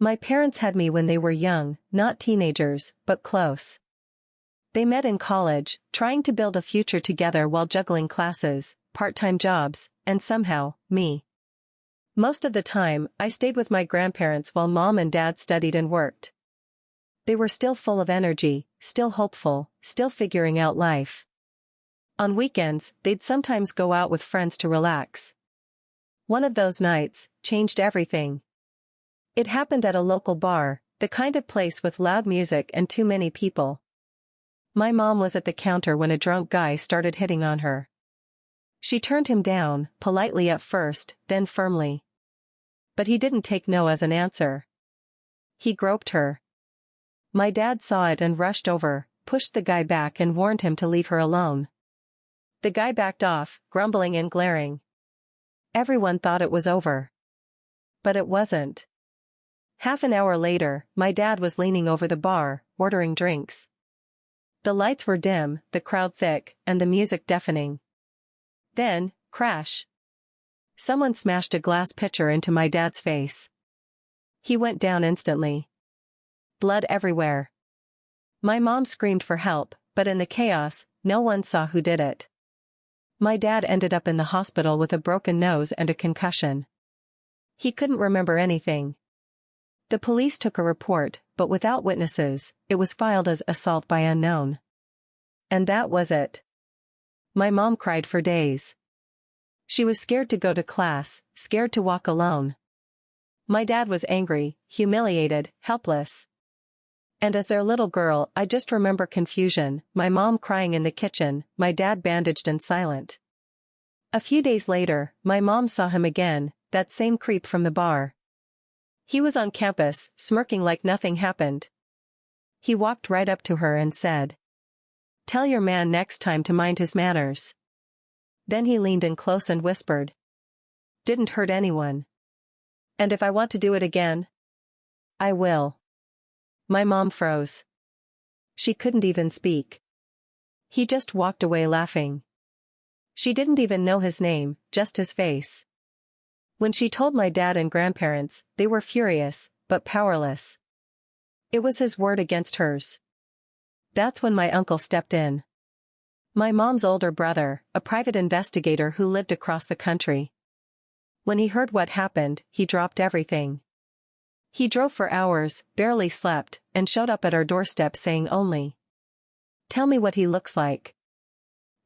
My parents had me when they were young, not teenagers, but close. They met in college, trying to build a future together while juggling classes, part-time jobs, and somehow, me. Most of the time, I stayed with my grandparents while mom and dad studied and worked. They were still full of energy, still hopeful, still figuring out life. On weekends, they'd sometimes go out with friends to relax. One of those nights changed everything. It happened at a local bar, the kind of place with loud music and too many people. My mom was at the counter when a drunk guy started hitting on her. She turned him down, politely at first, then firmly. But he didn't take no as an answer. He groped her. My dad saw it and rushed over, pushed the guy back and warned him to leave her alone. The guy backed off, grumbling and glaring. Everyone thought it was over. But it wasn't. Half an hour later, my dad was leaning over the bar, ordering drinks. The lights were dim, the crowd thick, and the music deafening. Then, crash. Someone smashed a glass pitcher into my dad's face. He went down instantly. Blood everywhere. My mom screamed for help, but in the chaos, no one saw who did it. My dad ended up in the hospital with a broken nose and a concussion. He couldn't remember anything. The police took a report, but without witnesses, it was filed as assault by unknown. And that was it. My mom cried for days. She was scared to go to class, scared to walk alone. My dad was angry, humiliated, helpless. And as their little girl, I just remember confusion, my mom crying in the kitchen, my dad bandaged and silent. A few days later, my mom saw him again, that same creep from the bar. He was on campus, smirking like nothing happened. He walked right up to her and said, "Tell your man next time to mind his manners." Then he leaned in close and whispered, "Didn't hurt anyone. And if I want to do it again, I will." My mom froze. She couldn't even speak. He just walked away laughing. She didn't even know his name, just his face. When she told my dad and grandparents, they were furious, but powerless. It was his word against hers. That's when my uncle stepped in. My mom's older brother, a private investigator who lived across the country. When he heard what happened, he dropped everything. He drove for hours, barely slept, and showed up at our doorstep saying only, "Tell me what he looks like."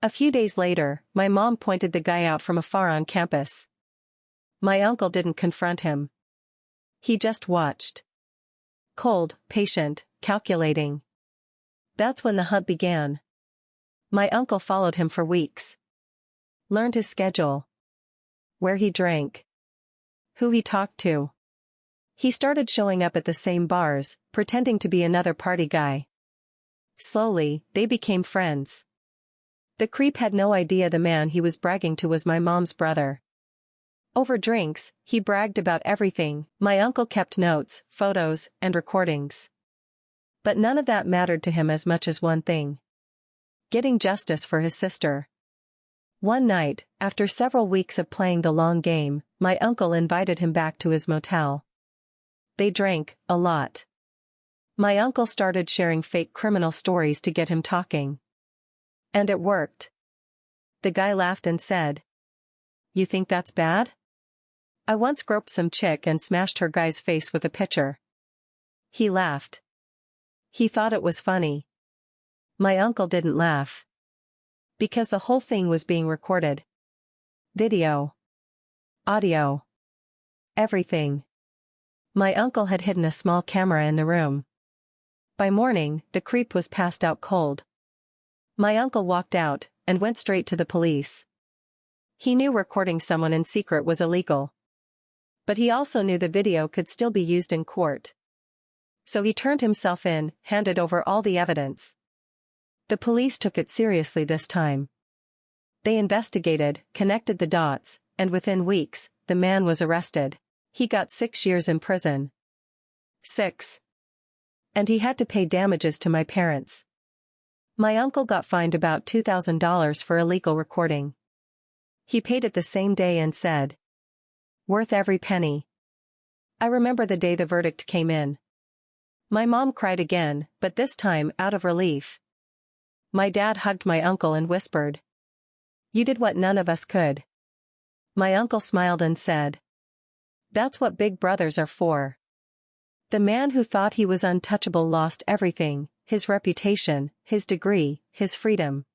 A few days later, my mom pointed the guy out from afar on campus. My uncle didn't confront him. He just watched. Cold, patient, calculating. That's when the hunt began. My uncle followed him for weeks. Learned his schedule. Where he drank. Who he talked to. He started showing up at the same bars, pretending to be another party guy. Slowly, they became friends. The creep had no idea the man he was bragging to was my mom's brother. Over drinks, he bragged about everything. My uncle kept notes, photos, and recordings. But none of that mattered to him as much as one thing. Getting justice for his sister. One night, after several weeks of playing the long game, my uncle invited him back to his motel. They drank, a lot. My uncle started sharing fake criminal stories to get him talking. And it worked. The guy laughed and said, "You think that's bad? I once groped some chick and smashed her guy's face with a pitcher." He laughed. He thought it was funny. My uncle didn't laugh. Because the whole thing was being recorded. Video. Audio. Everything. My uncle had hidden a small camera in the room. By morning, the creep was passed out cold. My uncle walked out, and went straight to the police. He knew recording someone in secret was illegal. But he also knew the video could still be used in court. So he turned himself in, handed over all the evidence. The police took it seriously this time. They investigated, connected the dots, and within weeks, the man was arrested. He got 6 years in prison. 6. And he had to pay damages to my parents. My uncle got fined about $2,000 for illegal recording. He paid it the same day and said, "Worth every penny." I remember the day the verdict came in. My mom cried again, but this time out of relief. My dad hugged my uncle and whispered, "You did what none of us could." My uncle smiled and said, "That's what big brothers are for." The man who thought he was untouchable lost everything: his reputation, his degree, his freedom.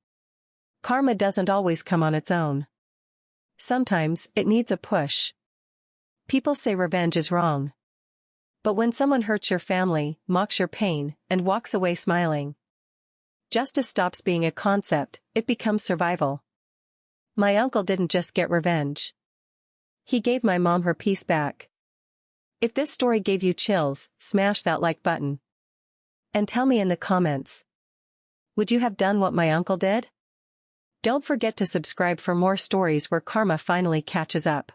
Karma doesn't always come on its own. Sometimes, it needs a push. People say revenge is wrong. But when someone hurts your family, mocks your pain, and walks away smiling, justice stops being a concept, it becomes survival. My uncle didn't just get revenge. He gave my mom her peace back. If this story gave you chills, smash that like button. And tell me in the comments, would you have done what my uncle did? Don't forget to subscribe for more stories where karma finally catches up.